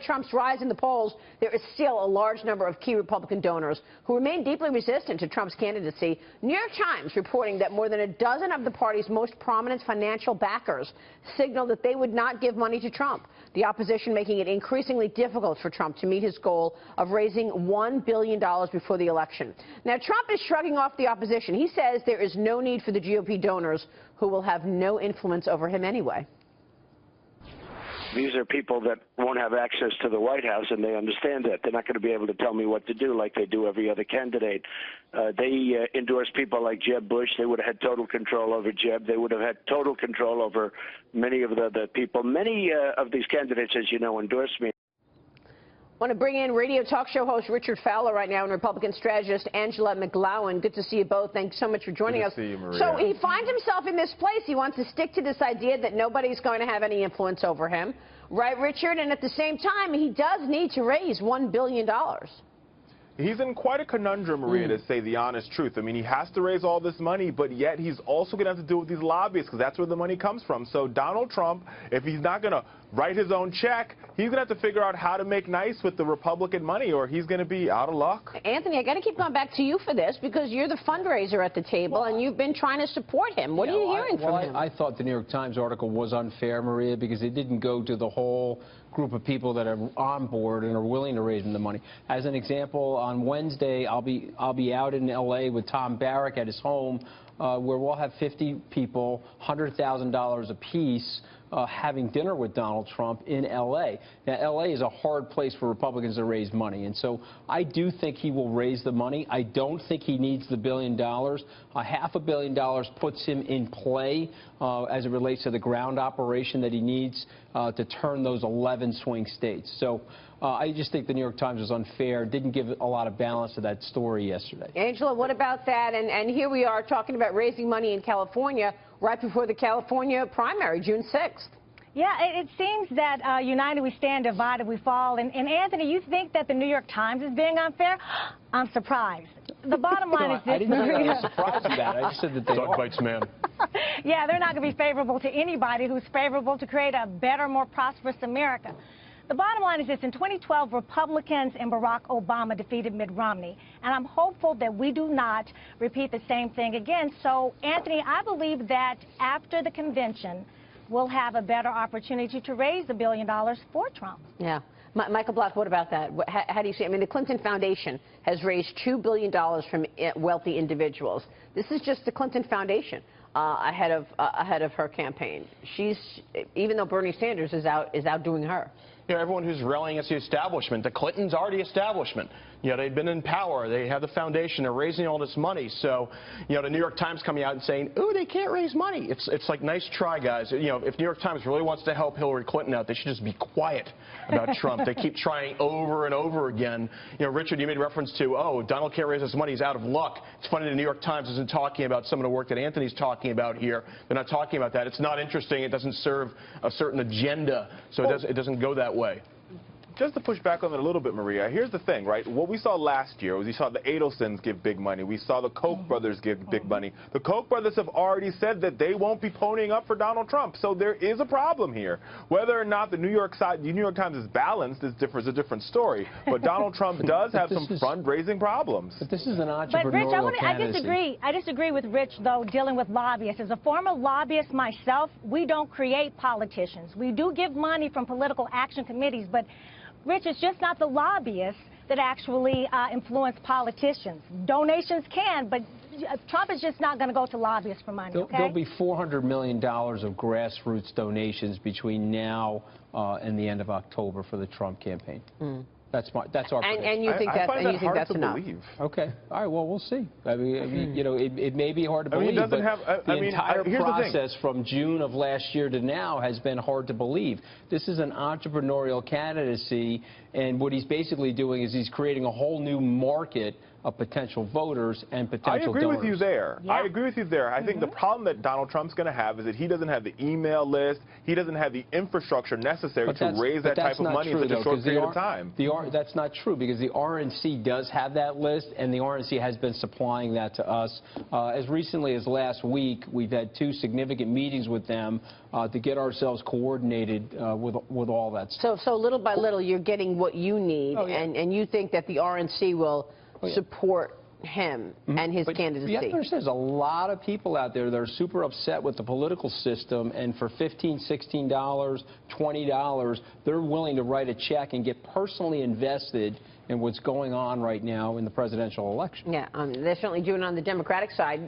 Trump's rise in the polls, there is still a large number of key Republican donors who remain deeply resistant to Trump's candidacy. New York Times reporting that more than a dozen of the party's most prominent financial backers signaled that they would not give money to Trump, the opposition making it increasingly difficult for Trump to meet his goal of raising $1 billion before the election. Now, Trump is shrugging off the opposition. He says there is no need for the GOP donors who will have no influence over him anyway. These are people that won't have access to the White House, and they understand that. They're not going to be able to tell me what to do like they do every other candidate. They endorse people like Jeb Bush. They would have had total control over Jeb. They would have had total control over many of the people. Many of these candidates, as you know, endorse me. I want to bring in radio talk show host Richard Fowler right now and Republican strategist Angela McGlowan. Good to see you both. Thanks so much for joining us. Good to see you, Maria. So he finds himself in this place. He wants to stick to this idea that nobody's going to have any influence over him. Right, Richard? And at the same time, he does need to raise $1 billion. He's in quite a conundrum, Maria, to say the honest truth. I mean, he has to raise all this money, but yet he's also going to have to deal with these lobbyists because that's where the money comes from. So Donald Trump, if he's not going to write his own check, he's going to have to figure out how to make nice with the Republican money or he's going to be out of luck. Anthony, I got to keep going back to you for this because you're the fundraiser at the table and you've been trying to support him. What are you hearing from him? I thought the New York Times article was unfair, Maria, because it didn't go to the whole group of people that are on board and are willing to raise the money. As an example, on Wednesday, I'll be out in L.A. with Tom Barrack at his home, where we'll have 50 people, $100,000 apiece, having dinner with Donald Trump in L.A. Now, L.A. is a hard place for Republicans to raise money, and so I do think he will raise the money. I don't think he needs the $1 billion. $500 million puts him in play as it relates to the ground operation that he needs to turn those 11 swing states. So I just think the New York Times was unfair, didn't give a lot of balance to that story yesterday. Angela, what about that? And here we are talking about raising money in California right before the California primary, June 6th. Yeah, it seems that united we stand, divided we fall. And Anthony, you think that the New York Times is being unfair? I'm surprised. The bottom line is this. I didn't say I was surprised at that. I just said that they Dog bites man. Yeah, they're not going to be favorable to anybody who's favorable to create a better, more prosperous America. The bottom line is this. In 2012, Republicans and Barack Obama defeated Mitt Romney. And I'm hopeful that we do not repeat the same thing again. So, Anthony, I believe that after the convention, we'll have a better opportunity to raise $1 billion for Trump. Yeah. Michael Block, what about that? How do you see it? I mean, the Clinton Foundation has raised $2 billion from wealthy individuals. This is just the Clinton Foundation ahead of her campaign. Even though Bernie Sanders is outdoing her. You know, everyone who's rallying against the establishment, the Clintons are the establishment. You know, they've been in power. They have the foundation. They're raising all this money. So, you know, the New York Times coming out and saying, "Ooh, they can't raise money." It's like, nice try, guys. You know, if New York Times really wants to help Hillary Clinton out, they should just be quiet about Trump. They keep trying over and over again. You know, Richard, you made reference to, oh, Donald can't raise this money. He's out of luck. It's funny the New York Times isn't talking about some of the work that Anthony's talking about here. They're not talking about that. It's not interesting. It doesn't serve a certain agenda. So it doesn't go that way. Just to push back on it a little bit, Maria, here's the thing, right? What we saw last year was we saw the Adelsons give big money. We saw the Koch brothers give big money. The Koch brothers have already said that they won't be ponying up for Donald Trump. So there is a problem here. Whether or not the New York Times is balanced is a different story. But Donald Trump does have some fundraising problems. But this is an entrepreneurial Rich, I disagree with Rich, though, dealing with lobbyists. As a former lobbyist myself, we don't create politicians. We do give money from political action committees, but Rich, it's just not the lobbyists that actually influence politicians. Donations can, but Trump is just not going to go to lobbyists for money, okay? There'll be $400 million of grassroots donations between now and the end of October for the Trump campaign. That's our prediction. And you think that's enough? Believe. Okay. All right. Well, we'll see. I mean, you know, it may be hard to believe, but the entire process from June of last year to now has been hard to believe. This is an entrepreneurial candidacy, and what he's basically doing is he's creating a whole new market of potential voters and potential donors. I agree with you there. Yeah. I agree with you there. I think the problem that Donald Trump's going to have is that he doesn't have the email list. He doesn't have the infrastructure necessary to raise that type of money in such a short period of time. That's not true, because the RNC does have that list, and the RNC has been supplying that to us. As recently as last week, we've had 2 significant meetings with them to get ourselves coordinated with all that stuff. So little by little, you're getting what you need, and you think that the RNC will support him and his candidacy. You have to understand, there's a lot of people out there that are super upset with the political system, and for $15, $16, $20, they're willing to write a check and get personally invested in what's going on right now in the presidential election. Yeah, they're certainly doing it on the Democratic side.